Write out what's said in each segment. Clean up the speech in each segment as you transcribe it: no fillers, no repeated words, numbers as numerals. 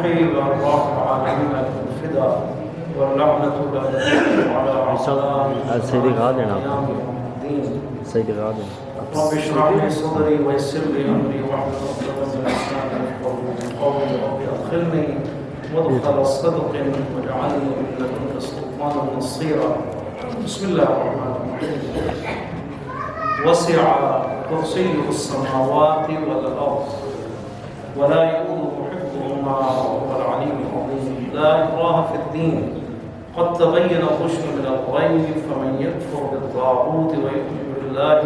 روحي وأرواح العالمين لكم فدا واللعنة لا تزول على أعدائي سيدي غادي نعم. يوم الدين. سيدي غادي. رب اشرح لي صدري ويسر لي أمري واحلل عقدة من لساني يفقهوا قولي رب أدخلني مدخل الصدق واجعلني من لدنك سلطانا نصيرا. بسم الله الرحمن الرحيم. وسع كرسيه السماوات والأرض ولا يؤوده حفظهما وهو العلي العظيم. لا إكراه في الدين قد تبين الرشد من الغي فمن يكفر بالطاغوت ويؤمن بالله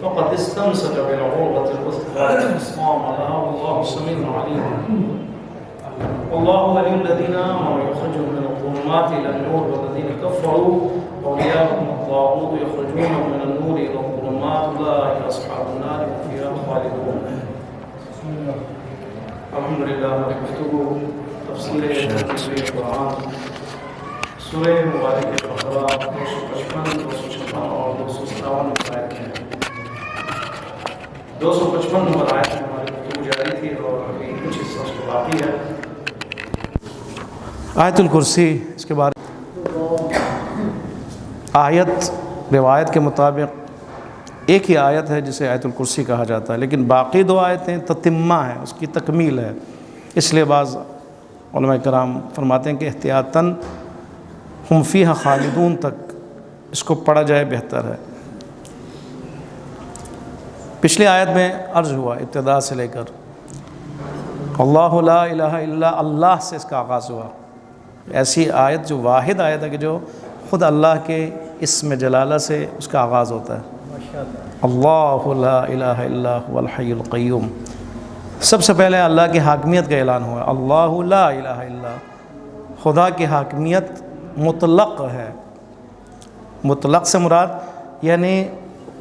فقد استمسك بالعروة الوثقى لا انفصام لها والله سميع عليم. والله ولي الذين آمنوا يخرجهم من الظلمات إلى النور والذين كفروا أولياءهم الطاغوت يخرجونهم من النور إلى الظلمات أولئك أصحاب النار هم فيها خالدون. الحمد لله نحمده تفسیر قرآن سورہ مبارک بقرہ 255 256 اور 257 آیت ہیں. 255 نمبر آیت میں ہماری گفتگو جاری تھی اور ابھی کچھ حصہ اس کو باقی ہے. آیت الکرسی اس کے بعد آیت روایت کے مطابق ایک ہی آیت ہے جسے آیت الکرسی کہا جاتا ہے، لیکن باقی دو آیتیں تتمہ ہیں، اس کی تکمیل ہے. اس لیے بعض علماء کرام فرماتے ہیں کہ احتیاطاً ہم فیہا خالدون تک اس کو پڑھا جائے بہتر ہے. پچھلی آیت میں عرض ہوا ابتدا سے لے کر اللہ لا الہ الا اللہ سے اس کا آغاز ہوا. ایسی آیت جو واحد آیت ہے کہ جو خود اللہ کے اسم جلالہ سے اس کا آغاز ہوتا ہے. اللہ لا الہ الا هو الحی القیوم. سب سے پہلے اللہ کی حاکمیت کا اعلان ہوا. اللہ لا الہ الا، خدا کی حاکمیت مطلق ہے. مطلق سے مراد یعنی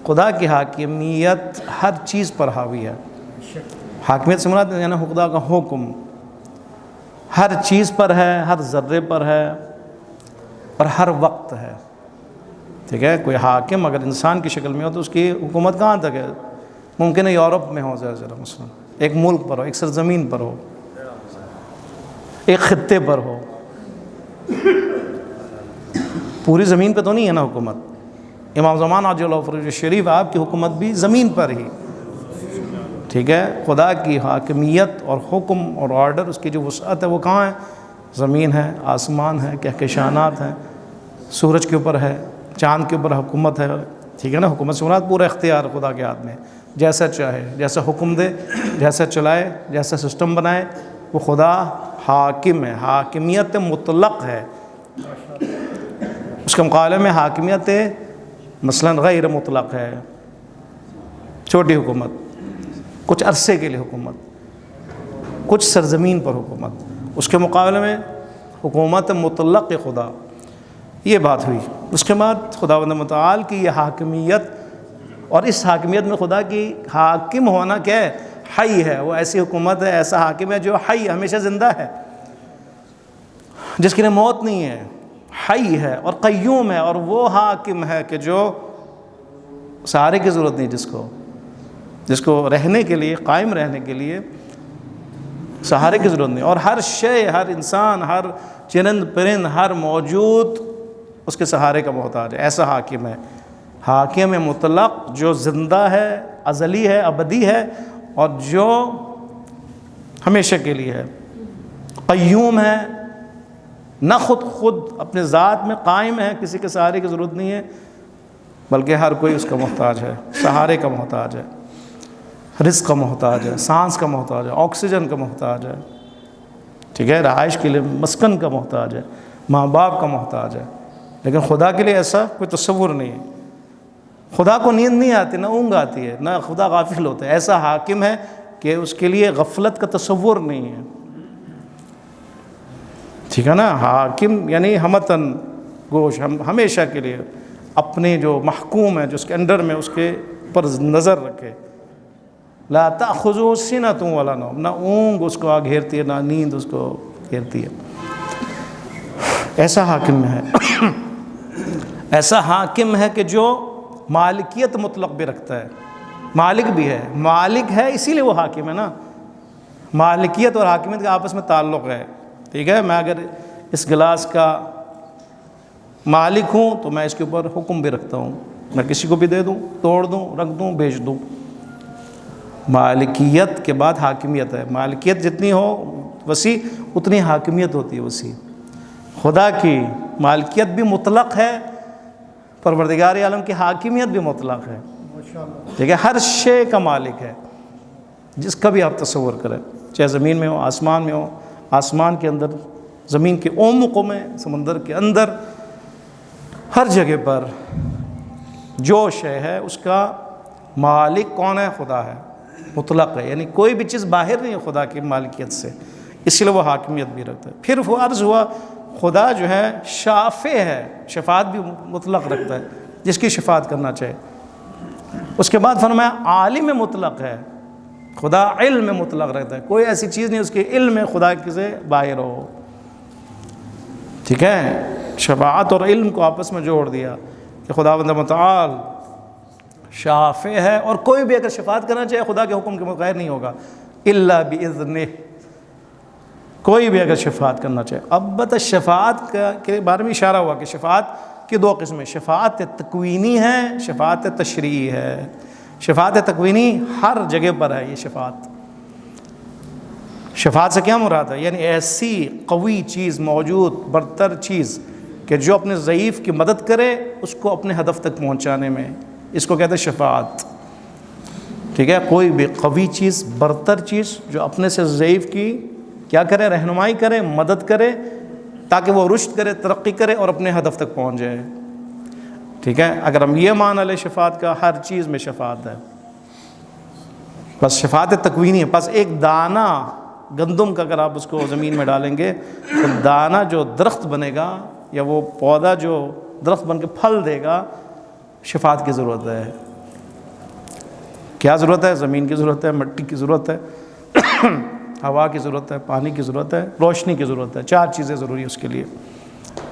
خدا کی حاکمیت ہر چیز پر حاوی ہے. حاکمیت سے مراد یعنی خدا کا حکم ہر چیز پر ہے، ہر ذرے پر ہے اور ہر وقت ہے. ٹھیک ہے، کوئی حاکم اگر انسان کی شکل میں ہو تو اس کی حکومت کہاں تک ہے؟ ممکن ہے یورپ میں ہو ذرا مثلا، ایک ملک پر ہو، ایک سرزمین پر ہو، ایک خطے پر ہو. پوری زمین پہ تو نہیں ہے نا حکومت. امام زمان عاجل اللہ فرج شریف آپ کی حکومت بھی زمین پر ہی. ٹھیک ہے، خدا کی حاکمیت اور حکم اور آرڈر اس کی جو وسعت ہے وہ کہاں ہے؟ زمین ہے، آسمان ہے، کہکشانات ہیں، سورج کے اوپر ہے، چاند کے اوپر حکومت ہے. ٹھیک ہے نا، حکومت سے مراد پورا اختیار خدا کے ہاتھ میں، جیسا چاہے، جیسا حکم دے، جیسا چلائے، جیسا سسٹم بنائے. وہ خدا حاکم ہے، حاکمیت مطلق ہے. اس کے مقابلے میں حاکمیت مثلا غیر مطلق ہے، چھوٹی حکومت، کچھ عرصے کے لیے حکومت، کچھ سرزمین پر حکومت. اس کے مقابلے میں حکومت مطلق خدا. یہ بات ہوئی. اس کے بعد خداوند متعال کی یہ حاکمیت، اور اس حاکمیت میں خدا کی حاکم ہونا کیا ہے؟ حی ہے. وہ ایسی حکومت ہے، ایسا حاکم ہے جو حی، ہمیشہ زندہ ہے، جس کے لیے موت نہیں ہے. حی ہے اور قیوم ہے، اور وہ حاکم ہے کہ جو سہارے کی ضرورت نہیں، جس کو رہنے کے لیے، قائم رہنے کے لیے سہارے کی ضرورت نہیں. اور ہر شے، ہر انسان، ہر چرند پرند، ہر موجود اس کے سہارے کا محتاج ہے. ایسا حاکم ہے، حاکم مطلق جو زندہ ہے، ازلی ہے، ابدی ہے، اور جو ہمیشہ کے لیے ہے. قیوم ہے، نہ خود اپنے ذات میں قائم ہے، کسی کے سہارے کی ضرورت نہیں ہے، بلکہ ہر کوئی اس کا محتاج ہے، سہارے کا محتاج ہے، رزق کا محتاج ہے، سانس کا محتاج ہے، آکسیجن کا محتاج ہے. ٹھیک ہے، رہائش کے لیے مسکن کا محتاج ہے، ماں باپ کا محتاج ہے. لیکن خدا کے لیے ایسا کوئی تصور نہیں ہے. خدا کو نیند نہیں آتی، نہ اونگ آتی ہے، نہ خدا غافل ہوتا ہے. ایسا حاکم ہے کہ اس کے لیے غفلت کا تصور نہیں ہے. ٹھیک ہے نا، حاکم یعنی ہمتن گوش، ہمیشہ کے لیے اپنے جو محکوم ہے، جو اس کے انڈر میں، اس کے پر نظر رکھے. لا تأخذہ سنۃ ولا نوم، نہ اونگ اس کو گھیرتی ہے، نہ نیند اس کو گھیرتی ہے. ایسا حاکم ہے. ایسا حاکم ہے کہ جو مالکیت مطلق بھی رکھتا ہے، مالک بھی ہے. مالک ہے اسی لیے وہ حاکم ہے نا. مالکیت اور حاکمیت کا آپس میں تعلق ہے، ٹھیک ہے؟ میں اگر اس گلاس کا مالک ہوں تو میں اس کے اوپر حکم بھی رکھتا ہوں، میں کسی کو بھی دے دوں، توڑ دوں، رکھ دوں، بیچ دوں۔ مالکیت کے بعد حاکمیت ہے، مالکیت جتنی ہو وسیع اتنی حاکمیت ہوتی ہے وسیع۔ خدا کی مالکیت بھی مطلق ہے، پروردگار عالم کی حاکمیت بھی مطلق ہے، ٹھیک ہے؟ ہر شے کا مالک ہے، جس کا بھی آپ تصور کریں، چاہے زمین میں ہو، آسمان میں ہو، آسمان کے اندر، زمین کے عمق میں، سمندر کے اندر، ہر جگہ پر جو شے ہے اس کا مالک کون ہے؟ خدا ہے، مطلق ہے، یعنی کوئی بھی چیز باہر نہیں ہے خدا کی مالکیت سے، اس لیے وہ حاکمیت بھی رکھتا ہے۔ پھر وہ عرض ہوا خدا جو ہے شافع ہے، شفاعت بھی مطلق رکھتا ہے، جس کی شفاعت کرنا چاہے۔ اس کے بعد فرمایا عالم مطلق ہے، خدا علم مطلق رہتا ہے، کوئی ایسی چیز نہیں اس کے علم میں خدا سے باہر ہو، ٹھیک ہے؟ شفاعت اور علم کو آپس میں جوڑ دیا کہ خداوند متعال شافع ہے، اور کوئی بھی اگر شفاعت کرنا چاہے خدا کے حکم کے بغیر نہیں ہوگا، الا باذنہ، کوئی بھی اگر شفاعت کرنا چاہے۔ اب بتا شفاعت کے بارے میں اشارہ ہوا کہ شفاعت کی دو قسمیں، شفاعت تکوینی ہے، شفاعت تشریعی ہے۔ شفاعت تکوینی ہر جگہ پر ہے، یہ شفاعت سے کیا مراد ہے؟ یعنی ایسی قوی چیز موجود، برتر چیز کہ جو اپنے ضعیف کی مدد کرے اس کو اپنے ہدف تک پہنچانے میں، اس کو کہتے ہیں شفاعت، ٹھیک ہے؟ کوئی بھی قوی چیز، برتر چیز جو اپنے سے ضعیف کی کیا کرے؟ رہنمائی کرے، مدد کرے، تاکہ وہ رشد کرے، ترقی کرے اور اپنے ہدف تک پہنچ جائے، ٹھیک ہے؟ اگر ہم یہ مان لیں شفاعت کا، ہر چیز میں شفاعت ہے، بس شفاعت تکوینی ہے۔ بس ایک دانہ گندم کا اگر آپ اس کو زمین میں ڈالیں گے تو دانہ جو درخت بنے گا یا وہ پودا جو درخت بن کے پھل دے گا، شفاعت کی ضرورت ہے۔ کیا ضرورت ہے؟ زمین کی ضرورت ہے، مٹی کی ضرورت ہے، ہوا کی ضرورت ہے، پانی کی ضرورت ہے، روشنی کی ضرورت ہے، 4 چیزیں ضروری ہیں اس کے لیے۔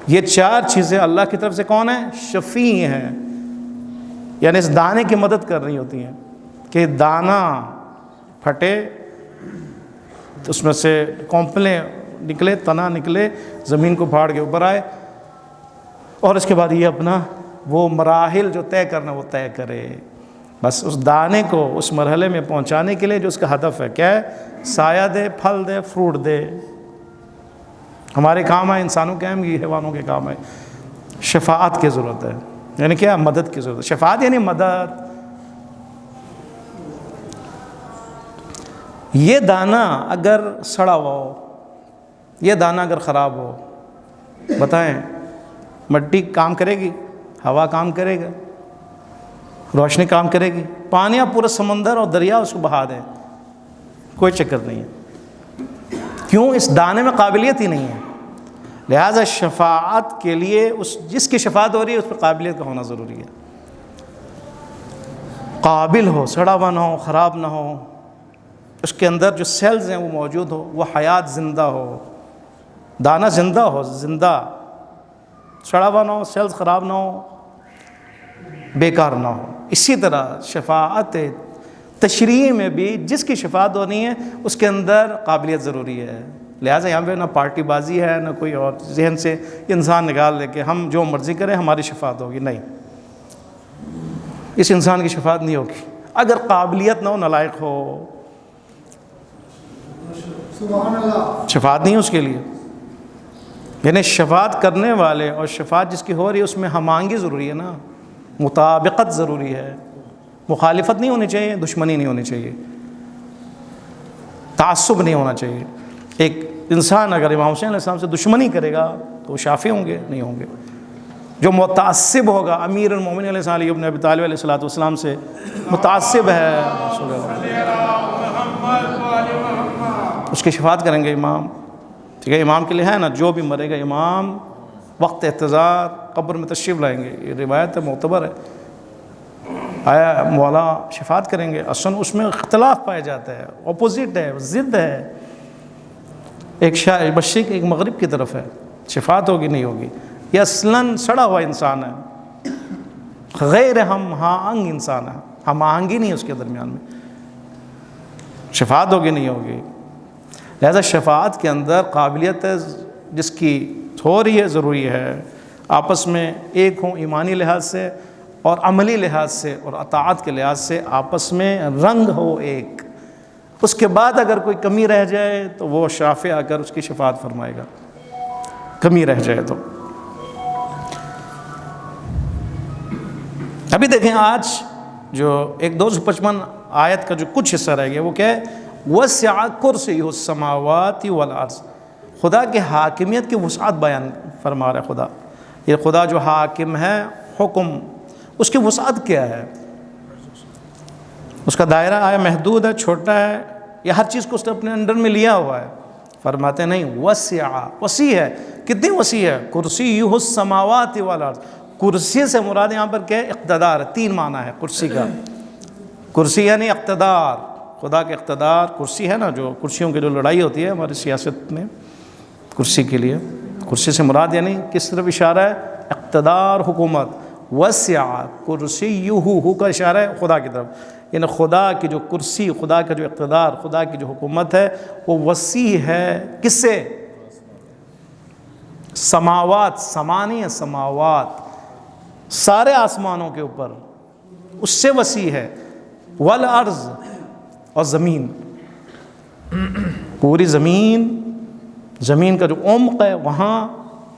یہ 4 چیزیں اللہ کی طرف سے کون ہے؟ شفیع ہیں، یعنی اس دانے کی مدد کر رہی ہوتی ہیں کہ دانہ پھٹے تو اس میں سے کونپلیں نکلے، تنا نکلے، زمین کو پھاڑ کے اوپر آئے، اور اس کے بعد یہ اپنا وہ مراحل جو طے کرنا وہ طے کرے۔ بس اس دانے کو اس مرحلے میں پہنچانے کے لیے جو اس کا ہدف ہے کیا ہے؟ سایہ دے، پھل دے، فروٹ دے، ہمارے کام ہے، انسانوں کے ہیں، حیوانوں کے کام ہے۔ شفاعت کی ضرورت ہے، یعنی کیا؟ مدد کی ضرورت ہے۔ شفاعت یعنی مدد۔ یہ دانہ اگر سڑا ہوا ہو، یہ دانہ اگر خراب ہو، بتائیں مٹی کام کرے گی؟ ہوا کام کرے گا؟ روشنی کام کرے گی؟ پانی اب پورا سمندر اور دریا اس کو بہا دیں، کوئی چکر نہیں ہے۔ کیوں؟ اس دانے میں قابلیت ہی نہیں ہے۔ لہٰذا شفاعت کے لیے جس کی شفاعت ہو رہی ہے اس پہ قابلیت کا ہونا ضروری ہے، قابل ہو، سڑا ہوا نہ ہو، خراب نہ ہو، اس کے اندر جو سیلز ہیں وہ موجود ہو، وہ حیات زندہ ہو، دانہ زندہ ہو، زندہ، سڑا ہوا نہ ہو، سیلز خراب نہ ہو، بیکار نہ ہو۔ اسی طرح شفاعت تشریعی میں بھی جس کی شفاعت ہونی ہے اس کے اندر قابلیت ضروری ہے۔ لہٰذا یہاں پہ نہ پارٹی بازی ہے، نہ کوئی اور ذہن سے انسان نکال دے کہ ہم جو مرضی کریں ہماری شفاعت ہوگی، نہیں، اس انسان کی شفاعت نہیں ہوگی اگر قابلیت نہ ہو، نالائق ہو، سبحان اللہ، شفاعت نہیں اس کے لیے۔ یعنی شفاعت کرنے والے اور شفاعت جس کی ہو رہی ہے اس میں ہم آہنگی ضروری ہے نا، مطابقت ضروری ہے، مخالفت نہیں ہونی چاہیے، دشمنی نہیں ہونی چاہیے، تعصب نہیں ہونا چاہیے۔ ایک انسان اگر امام حسین علیہ السلام سے دشمنی کرے گا تو وہ شافی ہوں گے؟ نہیں ہوں گے۔ جو متعصب ہوگا، امیر المومنین علیہ السلام علی بن ابی طالب علیہ السلام سے متعصب ہے، اس کی شفاعت کریں گے امام، ٹھیک ہے؟ امام کے لیے ہے نا، جو بھی مرے گا امام وقت احتضار قبر میں تشریف لائیں گے، یہ روایت ہے، معتبر ہے۔ آیا مولا شفاعت کریں گے؟ اصلاً اس میں اختلاف پایا جاتا ہے، اپوزٹ ہے، ضد ہے، ایک مشرق ایک مغرب کی طرف ہے، شفاعت ہوگی نہیں ہوگی۔ یہ اصلاً سڑا ہوا انسان ہے، غیر ہم آہنگ انسان ہے، ہم آہنگی نہیں اس کے درمیان میں، شفاعت ہوگی نہیں ہوگی۔ لہذا شفاعت کے اندر قابلیت جس کی ہو رہی ہے ضروری ہے آپس میں ایک ہوں، ایمانی لحاظ سے اور عملی لحاظ سے اور اطاعت کے لحاظ سے آپس میں رنگ ہو ایک. اس کے بعد اگر کوئی کمی رہ جائے تو وہ شافع آ کر اس کی شفاعت فرمائے گا، کمی رہ جائے تو. ابھی دیکھیں آج جو ایک 255 آیت کا جو کچھ حصہ رہ گیا وہ کیا ہے؟ وسع کرسیہ السماوات والارض. خدا کے حاکمیت کی وسعت بیان فرما رہا ہے خدا. یہ خدا جو حاکم ہے، حکم، اس کی وسعت کیا ہے؟ اس کا دائرہ آیا محدود ہے، چھوٹا ہے، یا ہر چیز کو اس نے اپنے انڈر میں لیا ہوا ہے؟ فرماتے ہیں نہیں، وسیع ہے. کتنی وسیع ہے؟ کرسیہ السماوات والارض. کرسی سے مراد یہاں پر کیا ہے؟ اقتدار. 3 معنی ہے کرسی کا. کرسی یعنی اقتدار، خدا کے اقتدار. کرسی ہے نا، جو کرسیوں کی جو لڑائی ہوتی ہے ہماری سیاست میں کرسی کے لیے، کرسی سے مراد یعنی کس طرف اشارہ ہے؟ اقتدار، حکومت. وسع کرسیہ کا اشارہ ہے خدا کی طرف، یعنی خدا کی جو کرسی، خدا کا جو اقتدار، خدا کی جو حکومت ہے وہ وسیع ہے. کس سے؟ سماوات، سمانی ہے، سماوات، سارے آسمانوں کے اوپر، اس سے وسیع ہے. والارض، اور زمین، پوری زمین، زمین کا جو عمق ہے وہاں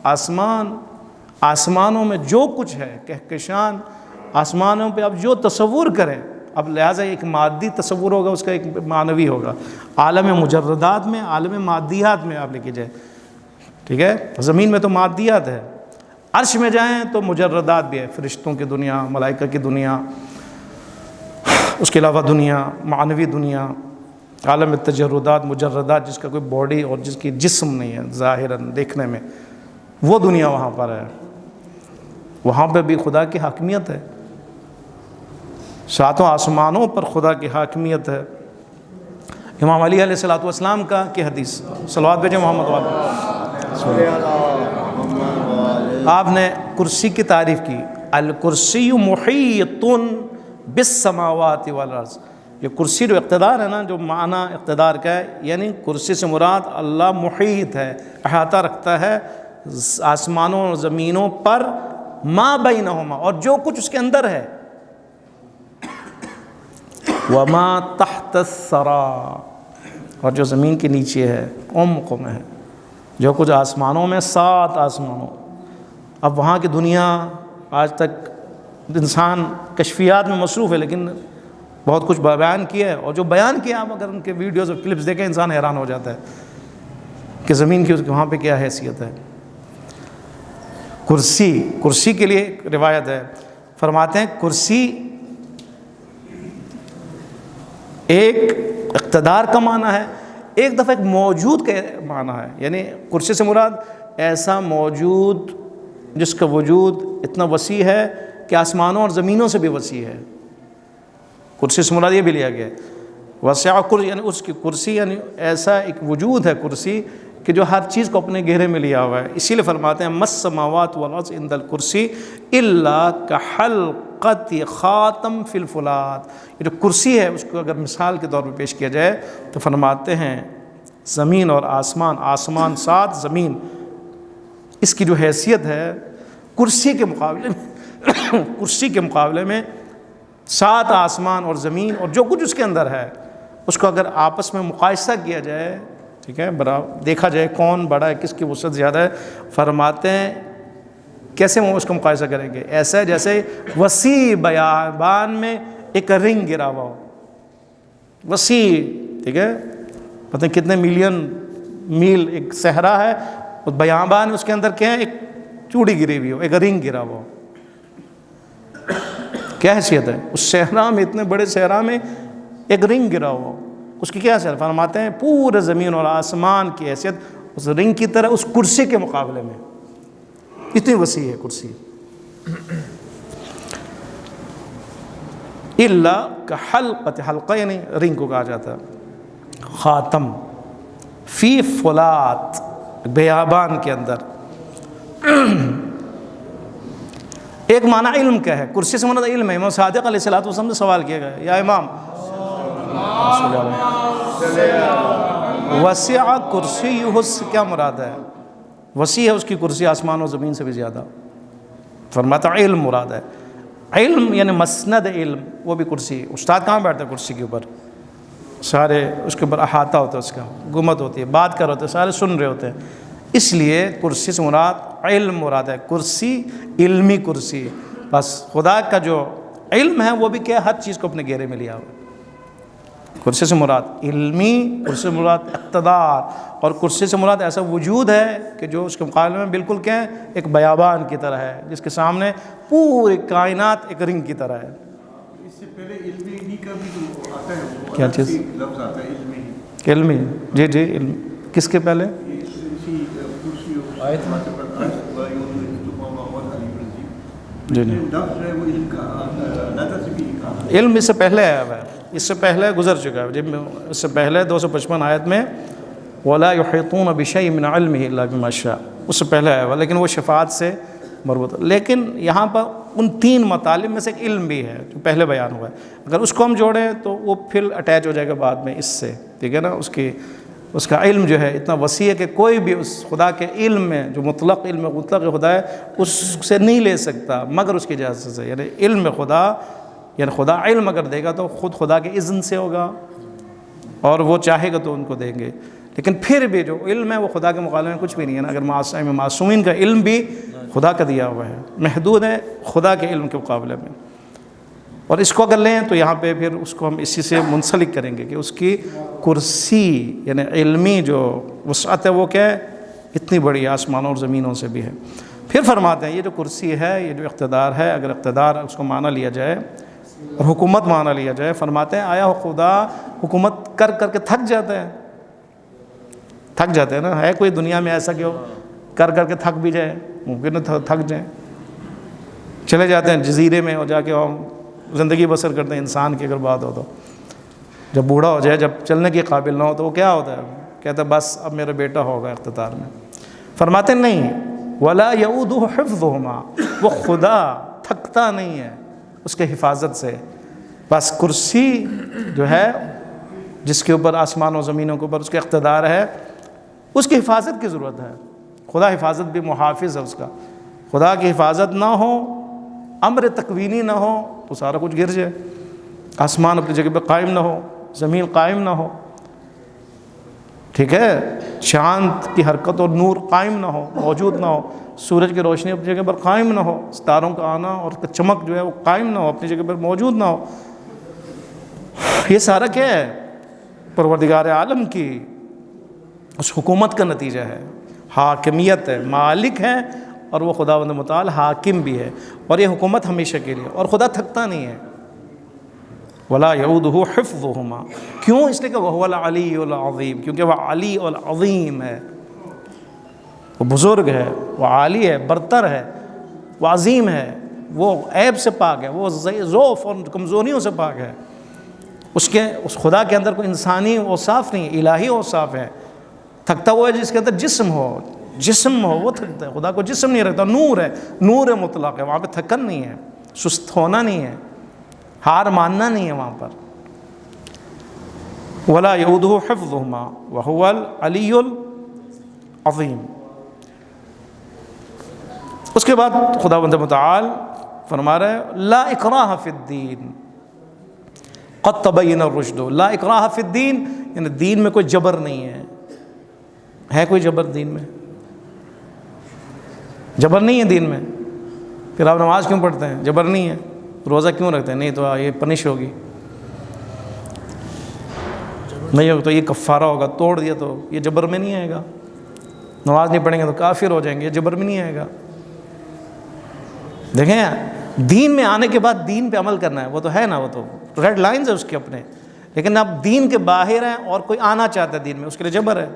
آسمان، آسمانوں میں جو کچھ ہے، کہکشان، آسمانوں پہ آپ جو تصور کریں. اب لہٰذا ایک مادی تصور ہوگا، اس کا ایک معنوی ہوگا. عالم مجردات میں، عالم مادیات میں آپ لے جائیں، ٹھیک ہے؟ زمین میں تو مادیات ہے، عرش میں جائیں تو مجردات بھی ہے، فرشتوں کی دنیا، ملائکہ کی دنیا، اس کے علاوہ دنیا، معنوی دنیا، عالم تجردات، مجردات، جس کا کوئی باڈی اور جس کی جسم نہیں ہے ظاہراً دیکھنے میں، وہ دنیا وہاں پر ہے. وہاں پہ بھی خدا کی حاکمیت ہے. 7 آسمانوں پر خدا کی حاکمیت ہے. امام علی علیہ السلام کا کی حدیث، صلوات بھیجیں محمد والے. آپ نے کرسی کی تعریف کی، الکرسی محیط بالسماوات والارض. یہ کرسی جو اقتدار ہے نا، جو معنی اقتدار کا ہے، یعنی کرسی سے مراد اللہ محیط ہے، احاطہ رکھتا ہے آسمانوں اور زمینوں پر، ما بینہما، اور جو کچھ اس کے اندر ہے، وما تحت الثری، اور جو زمین کے نیچے ہے، عمق میں ہے، جو کچھ آسمانوں میں، 7 آسمانوں. اب وہاں کی دنیا آج تک انسان کشفیات میں مصروف ہے، لیکن بہت کچھ بیان کیا ہے، اور جو بیان کیا آپ اگر ان کے ویڈیوز اور کلپس دیکھیں انسان حیران ہو جاتا ہے کہ زمین کی وہاں پہ کیا حیثیت ہے. کرسی کے لیے ایک روایت ہے، فرماتے ہیں کرسی ایک اقتدار کا معنی ہے، ایک دفعہ ایک موجود کا معنی ہے. یعنی کرسی سے مراد ایسا موجود جس کا وجود اتنا وسیع ہے کہ آسمانوں اور زمینوں سے بھی وسیع ہے. کرسی سے مراد یہ بھی لیا گیا ہے. وسع کرسی یعنی اس کی کرسی، یعنی ایسا ایک وجود ہے کرسی کہ جو ہر چیز کو اپنے گھیرے میں لیا ہوا ہے. اسی لیے فرماتے ہیں مس السماوات والارض عند الکرسی الا کحلقۃ خاتم فی الفلاۃ. یہ جو کرسی ہے اس کو اگر مثال کے طور پہ پیش کیا جائے تو فرماتے ہیں زمین اور آسمان، آسمان 7، زمین، اس کی جو حیثیت ہے کرسی کے مقابلے میں کرسی کے مقابلے میں 7 آسمان اور زمین اور جو کچھ اس کے اندر ہے، اس کو اگر آپس میں مقایسہ کیا جائے، ٹھیک ہے، دیکھا جائے کون بڑا ہے، کس کی وسعت زیادہ ہے. فرماتے ہیں کیسے وہ اس کا مقایسہ کریں گے؟ ایسا ہے جیسے وسیع بیابان میں ایک رنگ گرا ہوا ہو، وسیع، ٹھیک ہے، پتہ نہیں کتنے ملین میل ایک صحرا ہے، اور بیابان اس کے اندر کیا ہے؟ ایک چوڑی گری ہوئی ہو، ایک رنگ گرا ہوا ہو. کیا حیثیت ہے اس صحرا میں، اتنے بڑے صحرا میں ایک رنگ گرا ہوا ہو، اس کی کیا حیثیت؟ فرماتے ہیں پورے زمین اور آسمان کی حیثیت اس رنگ کی طرح اس کرسی کے مقابلے میں اتنی وسیع ہے کرسی. الا کحلقۃ، حلقہ یعنی رنگ کو کہا جاتا ہے، خاتم فی فلات، بیابان کے اندر. ایک معنی علم کا ہے، کرسی سے مراد علم ہے. امام صادق علیہ السلام سے سوال کیا گیا، یا امام وسع کرسیہ، سے کیا مراد ہے؟ وسیع ہے اس کی کرسی آسمان و زمین سے بھی زیادہ. فرماتا علم مراد ہے. علم یعنی مسند علم، وہ بھی کرسی. استاد کہاں بیٹھتا ہے؟ کرسی کے اوپر. سارے اس کے اوپر احاطہ ہوتا ہے، اس کا حکومت ہوتی ہے، بات کر ہوتے ہیں، سارے سن رہے ہوتے ہیں. اس لیے کرسی سے مراد علم مراد ہے. کرسی علمی کرسی. بس خدا کا جو علم ہے وہ بھی کیا، ہر چیز کو اپنے گھیرے میں لیا ہوا. کرسی سے مراد علمی، کرسی سے مراد اقتدار، اور کرسی سے مراد ایسا وجود ہے کہ جو اس کے مقابلے میں بالکل کیا ہے، ایک بیابان کی طرح ہے، جس کے سامنے پوری کائنات ایک رنگ کی طرح ہے. اس سے پہلے علمی ہی کا بھی تو آتا ہے، وہ کیا چیز؟ لفظ آتا ہے علمی. علمی، جی جی علم. کس کے پہلے؟ آیت میں جی جی لفظ ہے وہ علم کا نظر سے بھی کہا. علم اس سے پہلے آیا ہوا ہے، اس سے پہلے گزر چکا ہے. جب اس سے پہلے 255 آیت میں وَلَا يُحِيطُونَ بِشَيْءٍ مِّنْ عِلْمِهِ إِلَّا بِمَا شَاءَ، اس سے پہلے آیا ہوا، لیکن وہ شفاعت سے مربوط ہے. لیکن یہاں پر ان 3 مطالب میں سے ایک علم بھی ہے جو پہلے بیان ہوا ہے. اگر اس کو ہم جوڑیں تو وہ پھر اٹیچ ہو جائے گا بعد میں اس سے، ٹھیک ہے نا. اس کا علم جو ہے اتنا وسیع ہے کہ کوئی بھی اس خدا کے علم میں جو مطلق علم مطلق خدا ہے اس سے نہیں لے سکتا مگر اس کی اجازت سے. یعنی علم خدا، یعنی خدا علم اگر دے گا تو خود خدا کے اذن سے ہوگا، اور وہ چاہے گا تو ان کو دیں گے. لیکن پھر بھی جو علم ہے وہ خدا کے مقابلے میں کچھ بھی نہیں ہے نا. اگر معصومین کا علم بھی خدا کا دیا ہوا ہے، محدود ہے خدا کے علم کے مقابلے میں. اور اس کو اگر لیں تو یہاں پہ پھر اس کو ہم اسی سے منسلک کریں گے کہ اس کی کرسی یعنی علمی جو وسعت ہے وہ کیا ہے، اتنی بڑی آسمانوں اور زمینوں سے بھی ہے. پھر فرماتے ہیں یہ جو کرسی ہے، یہ جو اقتدار ہے، اگر اقتدار اس کو معنی لیا جائے اور حکومت معنی لیا جائے، فرماتے ہیں آیا خدا حکومت کر کر کے تھک جاتا ہے؟ تھک جاتے ہیں نا. ہے کوئی دنیا میں ایسا کہ وہ کر کر کے تھک بھی جائے؟ ممکن ہے تھک جائیں. چلے جاتے ہیں جزیرے میں اور جا کے ہم زندگی بسر کرتے ہیں. انسان کی اگر بات ہو تو جب بوڑھا ہو جائے، جب چلنے کے قابل نہ ہو تو وہ کیا ہوتا ہے؟ کہتا ہے بس اب میرا بیٹا ہوگا اقتدار میں. فرماتے نہیں وَلَا يَعُودُهُ حِفْظُهُمَا، وہ خدا تھکتا نہیں ہے اس کے حفاظت سے. بس کرسی جو ہے جس کے اوپر آسمان و زمینوں کے اوپر اس کے اقتدار ہے، اس کی حفاظت کی ضرورت ہے. خدا حفاظت بھی محافظ ہے اس کا. خدا کی حفاظت نہ ہو، امر تکوینی نہ ہو تو سارا کچھ گر جائے. آسمان اپنی جگہ پہ قائم نہ ہو، زمین قائم نہ ہو، ٹھیک ہے، چاند کی حرکت اور نور قائم نہ ہو، موجود نہ ہو، سورج کی روشنی اپنی جگہ پر قائم نہ ہو، ستاروں کا آنا اور چمک جو ہے وہ قائم نہ ہو، اپنی جگہ پر موجود نہ ہو. یہ سارا کیا ہے؟ پروردگار عالم کی اس حکومت کا نتیجہ ہے. حاکمیت ہے، مالک ہے، اور وہ خداوند متعال حاکم بھی ہے. اور یہ حکومت ہمیشہ کے لیے، اور خدا تھکتا نہیں ہے. وَلَا يَعُودُهُ حِفْظُهُمَا، کیوں؟ اس لیے کہ وَهُوَ الْعَلِيُّ الْعَظِيمُ، کیونکہ وہ علی اور عظیم ہے، وہ بزرگ ہے، وہ عالی ہے، برتر ہے، وہ عظیم ہے، وہ عیب سے پاک ہے، وہ ضعف اور کمزوریوں سے پاک ہے. اس خدا کے اندر کوئی انسانی اوصاف نہیں، الہی اوصاف ہے. تھکتا ہوا ہے جس کے اندر جسم ہو وہ تھکتا ہے. خدا کو جسم نہیں رکھتا، نور ہے، نور مطلق ہے. وہاں پہ تھکن نہیں ہے، سست ہونا نہیں ہے، ہار ماننا نہیں ہے وہاں پر. وَلَا يَعُودُهُ حِفْظُهُمَا وَهُوَ الْعَلِيُّ الْعَظِيمُ. اس کے بعد خداوند متعال فرما رہے ہیں لا اکراہ فی الدین قد تبین الرشد. لا اکراہ فی الدین یعنی دین میں کوئی جبر نہیں ہے. ہے کوئی جبر دین میں؟ جبر نہیں ہے دین میں. پھر آپ نماز کیوں پڑھتے ہیں؟ جبر نہیں ہے. روزہ کیوں رکھتے ہیں؟ نہیں تو یہ پنش ہوگی، نہیں ہوگا تو یہ کفارہ ہوگا، توڑ دیا تو یہ جبر میں نہیں آئے گا. نماز نہیں پڑھیں گے تو کافر ہو جائیں گے، یہ جبر میں نہیں آئے گا. دیکھیں دین میں آنے کے بعد دین پہ عمل کرنا ہے، وہ تو ہے نا، وہ تو ریڈ لائنز ہے اس کے اپنے. لیکن اب دین کے باہر ہیں اور کوئی آنا چاہتا ہے دین میں، اس کے لیے جبر ہے.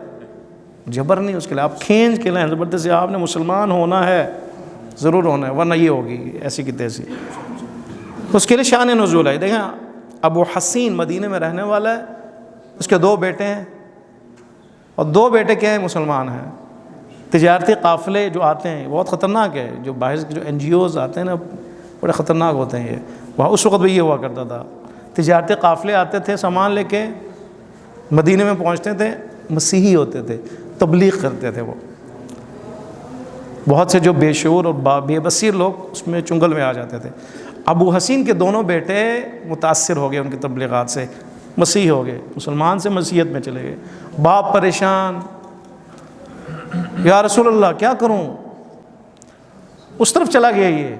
جبر نہیں، اس کے لیے آپ کھینچ کے لائیں زبردستی. آپ نے مسلمان ہونا ہے، ضرور ہونا ہے، ورنہ یہ ہوگی ایسی کی تیسی. اس کے لیے شان نزول ہے. دیکھیں ابو حسین مدینے میں رہنے والا ہے، اس کے 2 بیٹے ہیں، اور 2 بیٹے کیا ہیں؟ مسلمان ہیں. تجارتی قافلے جو آتے ہیں بہت خطرناک ہے، جو باہر کے جو NGOs آتے ہیں نا بڑے خطرناک ہوتے ہیں. یہ وہاں اس وقت بھی یہ ہوا کرتا تھا، تجارتی قافلے آتے تھے، سامان لے کے مدینے میں پہنچتے تھے، مسیحی ہوتے تھے، تبلیغ کرتے تھے وہ. بہت سے جو بے شعور اور بے بصیر لوگ اس میں چنگل میں آ جاتے تھے. ابو حسین کے دونوں بیٹے متاثر ہو گئے ان کی تبلیغات سے، مسیح ہو گئے، مسلمان سے مسیحیت میں چلے گئے. باپ پریشان، یا رسول اللہ کیا کروں؟ اس طرف چلا گیا، یہ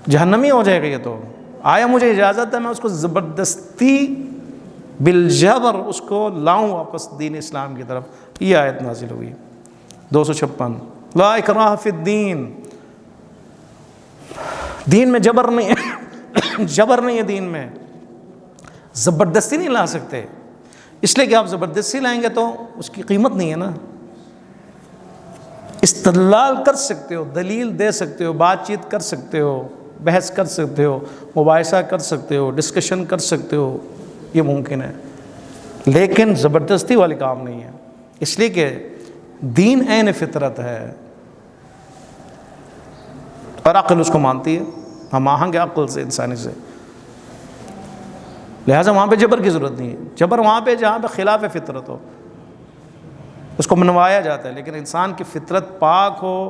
جہنمی ہو جائے گا یہ تو. آیا مجھے اجازت ہے میں اس کو زبردستی بالجبر اس کو لاؤں واپس دین اسلام کی طرف. یہ آیت نازل ہوئی 256 لا اکراہ فی الدین. دین میں جبر نہیں ہے، جبر نہیں ہے دین میں، زبردستی نہیں لا سکتے. اس لیے کہ آپ زبردستی لائیں گے تو اس کی قیمت نہیں ہے نا. استدلال کر سکتے ہو، دلیل دے سکتے ہو، بات چیت کر سکتے ہو، بحث کر سکتے ہو، مباحثہ کر سکتے ہو، ڈسکشن کر سکتے ہو، یہ ممکن ہے. لیکن زبردستی والی کام نہیں ہے. اس لیے کہ دین عین فطرت ہے اور عقل اس کو مانتی ہے، ہم آہنگ عقل سے، انسانی سے. لہٰذا وہاں پہ جبر کی ضرورت نہیں ہے. جبر وہاں پہ جہاں پہ خلاف فطرت ہو اس کو منوایا جاتا ہے. لیکن انسان کی فطرت پاک ہو،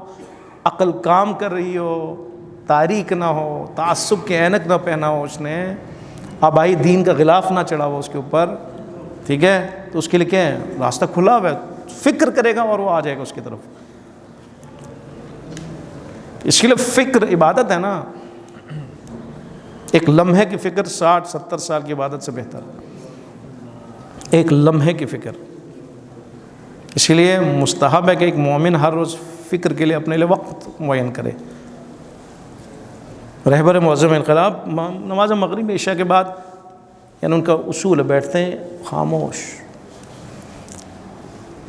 عقل کام کر رہی ہو، تاریک نہ ہو، تعصب کے عینک نہ پہنا ہو اس نے، آبائی دین کا غلاف نہ چڑھا ہو اس کے اوپر، ٹھیک ہے، تو اس کے لیے کیا ہے؟ راستہ کھلا ہوا ہے. فکر کرے گا اور وہ آ جائے گا اس کی طرف. اس کے لیے فکر عبادت ہے نا. ایک لمحے کی فکر 60-70 سال کی عبادت سے بہتر ہے. ایک لمحے کی فکر. اسی لیے مستحب ہے کہ ایک مومن ہر روز فکر کے لیے اپنے لیے وقت معین کرے. رہبر معظم انقلاب نماز مغرب عشاء کے بعد، یعنی ان کا اصول ہے، بیٹھتے ہیں خاموش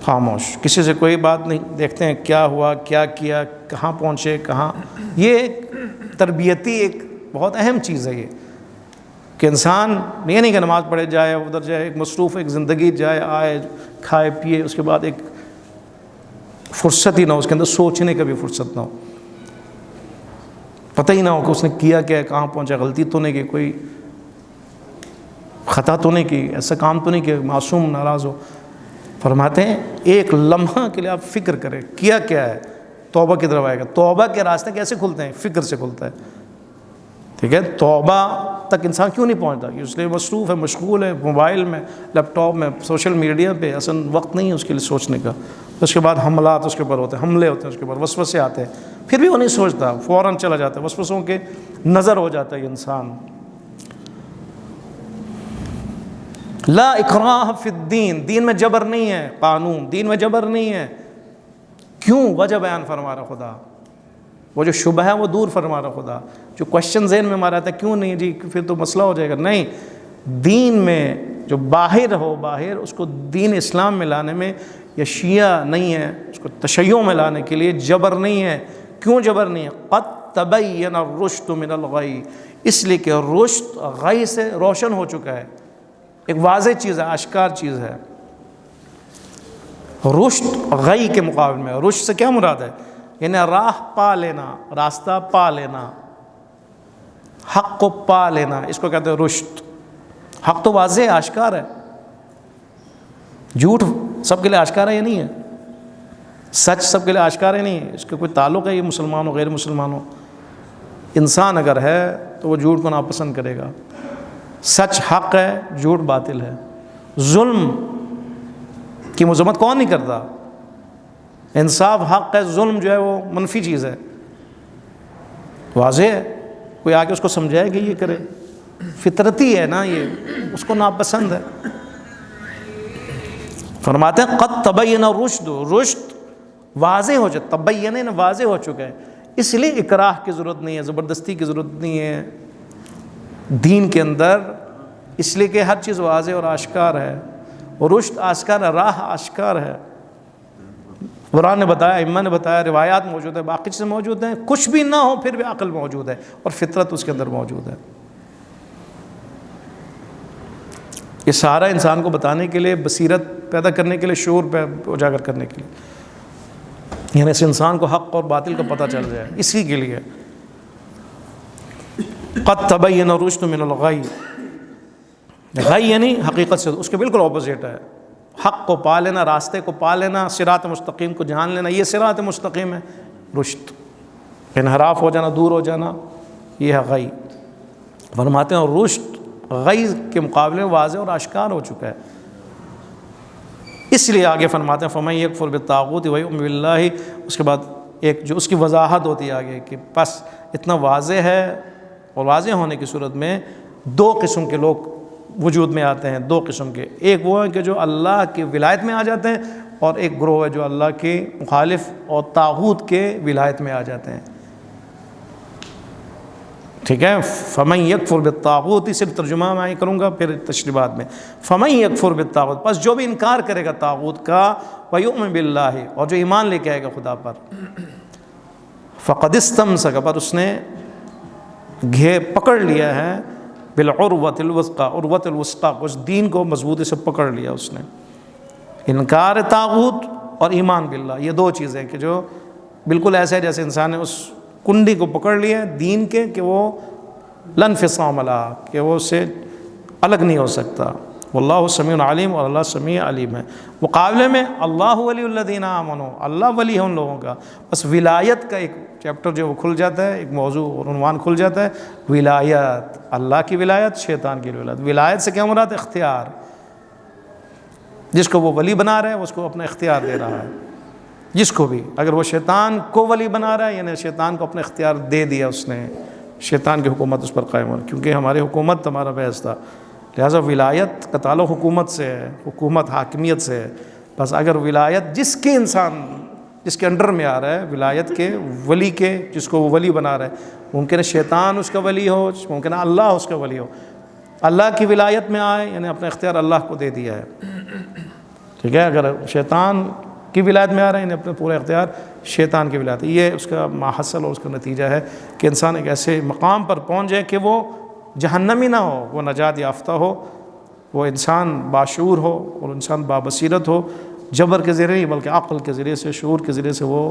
خاموش، کسی سے کوئی بات نہیں، دیکھتے ہیں کیا ہوا، کیا کیا، کہاں پہنچے، کہاں. یہ ایک تربیتی ایک بہت اہم چیز ہے یہ، کہ انسان یہ نہیں کہ نماز پڑھے جائے ادھر جائے، ایک مصروف ایک زندگی جائے آئے کھائے پیے، اس کے بعد ایک فرصت ہی نہ ہو، اس کے اندر سوچنے کا بھی فرصت نہ ہو، پتہ ہی نہ ہو کہ اس نے کیا کیا، کہاں پہنچا، غلطی تو نہیں کی، کوئی خطا تو نہیں کی، ایسا کام تو نہیں کہ معصوم ناراض ہو. فرماتے ہیں ایک لمحہ کے لیے آپ فکر کریں کیا کیا ہے، توبہ کی طرف آئے گا. توبہ کے راستے کیسے کھلتے ہیں؟ فکر سے کھلتا ہے. ٹھیک ہے، توبہ تک انسان کیوں نہیں پہنچتا؟ اس لیے مصروف ہے، مشغول ہے، موبائل میں، لیپ ٹاپ میں، سوشل میڈیا پہ، اصل وقت نہیں ہے اس کے لیے سوچنے کا. اس کے بعد حملات اس کے اوپر ہوتے ہیں، حملے ہوتے ہیں اس کے اوپر، وسوسے آتے ہیں، پھر بھی وہ نہیں سوچتا، فوراً چلا جاتا ہے، وسوسوں کے نظر ہو جاتا ہے انسان. لا اکراہ فی الدین، دین میں جبر نہیں ہے. قانون دین میں جبر نہیں ہے. کیوں؟ وجہ بیان فرما رہا خدا. وہ جو شبہ ہے وہ دور فرما رہا خدا. جو کوشچن ذہن میں ہمارا آتا ہے کیوں نہیں جی، پھر تو مسئلہ ہو جائے گا. نہیں، دین میں جو باہر ہو، باہر اس کو دین اسلام میں لانے میں، یا شیعہ نہیں ہے اس کو تشیع میں لانے کے لیے جبر نہیں ہے. کیوں جبر نہیں ہے؟ قد تبین الرشد من الغی، اس لیے کہ رشد غی سے روشن ہو چکا ہے. ایک واضح چیز ہے، آشکار چیز ہے. رشد غی کے مقابل میں، رشد سے کیا مراد ہے؟ یعنی راہ پا لینا، راستہ پا لینا، حق کو پا لینا، اس کو کہتے ہیں رشد. حق تو واضح ہے، آشکار ہے. جھوٹ سب کے لیے آشکار ہے یا نہیں ہے؟ سچ سب کے لیے آشکار ہے نہیں ہے؟ اس کا کوئی تعلق ہے یہ مسلمان ہو غیر مسلمان ہو؟ انسان اگر ہے تو وہ جھوٹ کو ناپسند کرے گا. سچ حق ہے، جھوٹ باطل ہے. ظلم کی مذمت کون نہیں کرتا؟ انصاف حق ہے، ظلم جو ہے وہ منفی چیز ہے، واضح ہے. کوئی آگے اس کو سمجھائے کہ یہ کرے، فطرتی ہے نا، یہ اس کو ناپسند ہے. فرماتے ہیں قد تبین الرشد، رشد واضح ہو چکا، تبین واضح ہو چکا ہے. اس لیے اکراہ کی ضرورت نہیں ہے، زبردستی کی ضرورت نہیں ہے دین کے اندر. اس لیے کہ ہر چیز واضح اور آشکار ہے. رشد آشکار ہے، راہ آشکار ہے. قرآن نے بتایا، ائمہ نے بتایا، روایات موجود ہے، باقی چیزیں موجود ہیں. کچھ بھی نہ ہو پھر بھی عقل موجود ہے اور فطرت اس کے اندر موجود ہے. یہ سارا انسان کو بتانے کے لیے، بصیرت پیدا کرنے کے لیے، شعور پہ اجاگر کرنے کے لیے، یعنی اس انسان کو حق اور باطل کا پتہ چل جائے، اسی کے لیے. قد تبین الرشد من الغی، غی یعنی حقیقت سے اس کے بالکل اپوزٹ ہے. حق کو پا لینا، راستے کو پا لینا، صراط مستقیم کو جان لینا، یہ صراط مستقیم ہے۔ رشد، انحراف ہو جانا، دور ہو جانا، یہ ہے غی۔ فرماتے ہیں اور رشد غی کے مقابلے میں واضح اور آشکار ہو چکا ہے۔ اس لیے آگے فرماتے ہیں فَمَن يَكْفُرْ بِالطَّاغُوتِ وَيُؤْمِنْ بِاللَّهِ، اس کے بعد ایک جو اس کی وضاحت ہوتی ہے آگے کہ بس اتنا واضح ہے، اور واضح ہونے کی صورت میں دو قسم کے لوگ وجود میں آتے ہیں، دو قسم کے۔ ایک وہ ہیں کہ جو اللہ کی ولایت میں آ جاتے ہیں، اور ایک گروہ ہے جو اللہ کے مخالف اور طاغوت کے ولایت میں آ جاتے ہیں۔ ٹھیک ہے، فَمَن يَكْفُرْ بِالطَّاغُوتِ، صرف ترجمہ میں کروں گا پھر تشریحات میں۔ فَمَن يَكْفُرْ بِالطَّاغُوتِ، پس جو بھی انکار کرے گا طاغوت کا، وَيُؤْمِنْ بِاللَّهِ، اور جو ایمان لے کے آئے گا خدا پر، فَقَدِ اسْتَمْسَكَ، پر اس نے پکڑ لیا ہے، بِالْعُرْوَةِ الْوُثْقَىٰ، عروۃ الوثقیٰ، اس دین کو مضبوطی سے پکڑ لیا اس نے۔ انکار طاغوت اور ایمان باللہ، یہ دو چیزیں کہ جو بالکل ایسے ہے جیسے انسان نے اس کنڈی کو پکڑ لیا دین کے کہ وہ لن انفصام لہا، کہ وہ اس سے الگ نہیں ہو سکتا۔ واللہ سمیع علیم، اور اللہ سمیع علیم ہے۔ مقابلے میں اللہ ولی الذین آمنوا، اللہ ولی ہے ان لوگوں کا۔ بس ولایت کا ایک چیپٹر جو وہ کھل جاتا ہے، ایک موضوع اور عنوان کھل جاتا ہے، ولایت، اللہ کی ولایت، شیطان کی ولایت۔ ولایت سے کیا مراد؟ اختیار، جس کو وہ ولی بنا رہا ہے اس کو اپنا اختیار دے رہا ہے۔ جس کو بھی، اگر وہ شیطان کو ولی بنا رہا ہے، یعنی شیطان کو اپنا اختیار دے دیا اس نے، شیطان کی حکومت اس پر قائم ہو، کیونکہ ہماری حکومت ہمارا بحث تھا، لہٰذا ولایت کا تعلق حکومت سے ہے، حکومت حاکمیت سے ہے۔ بس اگر ولایت جس کے انسان جس کے انڈر میں آ رہا ہے، ولایت کے ولی کے، جس کو وہ ولی بنا رہا ہے، ممکن ہے شیطان اس کا ولی ہو، ممکن ہے اللہ اس کا ولی ہو۔ اللہ کی ولایت میں آئے یعنی اپنا اختیار اللہ کو دے دیا ہے۔ ٹھیک ہے، اگر شیطان کی ولایت میں آ رہے ہیں اپنے پورا اختیار شیطان کی ولایت، یہ اس کا ماحصل اور اس کا نتیجہ ہے کہ انسان ایک ایسے مقام پر پہنچ جائے کہ وہ جہنمی نہ ہو، وہ نجات یافتہ ہو، وہ انسان باشعور ہو اور انسان بابصیرت ہو، جبر کے ذریعے بلکہ عقل کے ذریعے سے، شعور کے ذریعے سے وہ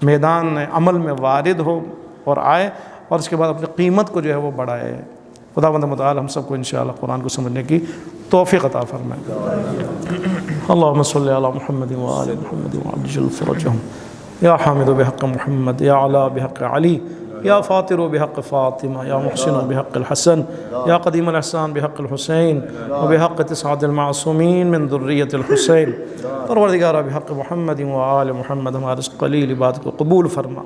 میدان عمل میں وارد ہو اور آئے، اور اس کے بعد اپنی قیمت کو جو ہے وہ بڑھائے۔ خداوند متعال ہم سب کو انشاءاللہ قرآن کو سمجھنے کی توفیق عطا فرمائے۔ اللهم صل على محمد وآل محمد وعجل فرجهم يا حامد بحق محمد، يا علا بحق علي، يا فاطر بحق فاطمة، يا محسن بحق الحسن، يا قديم الإحسان بحق الحسين، وبحق 9 المعصومين من ذرية الحسين۔ پروردگارہ بحق محمد وآل محمد، ہمارے اس قلیل عبادت کو قبول فرما۔